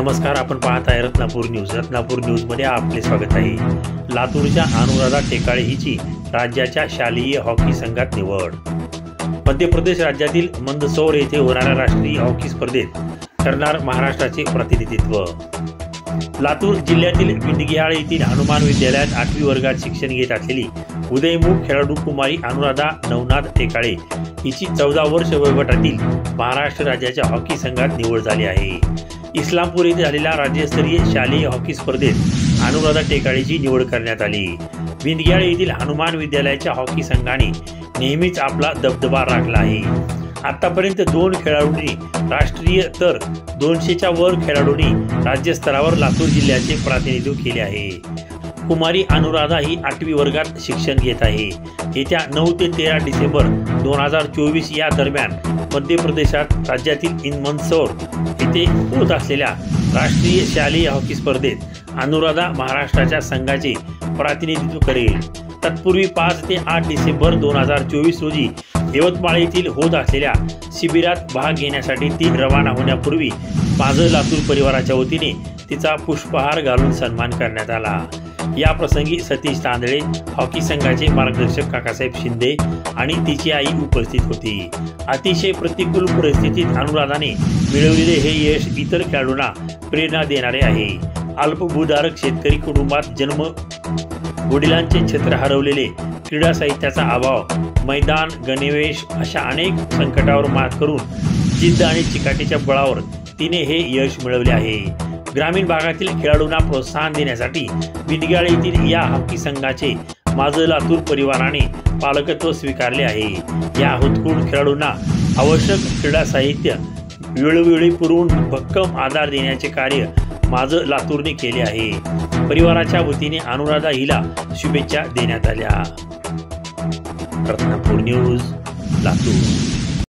नमस्कार, आपण पाहत आहे रत्नापूर न्यूज. रत्नापूर न्यूजमध्ये आपले स्वागत आहे. लातूरच्या अनुराधा टेकाळे हिची राज्याच्या शालेय हॉकी संघात निवड. मध्य प्रदेश राज्यातील मंदसौर येथे होणाऱ्या राष्ट्रीय हॉकी स्पर्धेत करणार महाराष्ट्राचे प्रतिनिधित्व. लातूर जिल्ह्यातील बिंदगिहाळ येथील हनुमान विद्यालयात 8वी वर्गात शिक्षण घेत असलेली उदयमुख खेळाडू कुमारी अनुराधा नवनाथ टेकाळे हिची 14 वर्ष वयोगटातील महाराष्ट्र राज्याच्या हॉकी संघात निवड झाली आहे. इस्लामपूर येथे झालेल्या राज्यस्तरीय शालेय हॉकी स्पर्धेत अनुराधा टेकाळेची निवड करण्यात आली. बिंदगिहाळ येथील हनुमान विद्यालयाच्या हॉकी संघाने नेहमीच आपला दबदबा राखला आहे. आतापर्यंत 2 खेळाडूंनी राष्ट्रीय तर 200च्या वर खेळाडूंनी राज्यस्तरावर लातूर जिल्ह्याचे प्रतिनिधित्व केले आहे. कुमारी अनुराधा ही 8वी वर्गात शिक्षण घेत आहे. येत्या 9 ते 13 डिसेंबर 2024 या दरम्यान मध्य प्रदेशात राज्यातील मंदसौर येथे होत असलेल्या राष्ट्रीय शालेय हॉकी स्पर्धेत अनुराधा महाराष्ट्राच्या संघाचे प्रतिनिधित्व करेल. तत्पूर्वी 5 ते 8 डिसेंबर 2024 रोजी यवतमाळ येथील होत असलेल्या शिबिरात भाग घेण्यासाठी ती रवाना होण्यापूर्वी माझं लातूर परिवाराच्या वतीने तिचा पुष्पहार घालून सन्मान करण्यात आला. या प्रसंगी सतीश तांदळे, हॉकी संघाचे मार्गदर्शक काकासाहेब शिंदे आणि तिची आई उपस्थित होती. अतिशय प्रतिकूल परिस्थितीत अनुराधाने मिळवलेले हे यश इतर खेळाडूंना प्रेरणा देणारे आहे. अल्पभूधारक शेतकरी कुटुंबात जन्म, वडिलांचे छत्र हरवलेले, क्रीडा साहित्याचा अभाव, मैदान, गणवेश अशा अनेक संकटावर मात करून जिद्द आणि चिकाटीच्या बळावर तिने हे यश मिळवले आहे. ग्रामीण भागातील खेळाडूंना प्रोत्साहन देण्यासाठी बिंदगिहाळ येथील या हॉकी संघाचे माझं लातूर परिवाराने पालकत्व स्वीकारले आहे. या हुतकूड खेळाडूंना आवश्यक क्रीडा साहित्य वेळोवेळी पुरवून भक्कम आधार देण्याचे कार्य माझं लातूरने केले आहे. परिवाराच्या वतीने अनुराधा हिला शुभेच्छा देण्यात आल्या. रत्नापूर न्यूज, लातूर.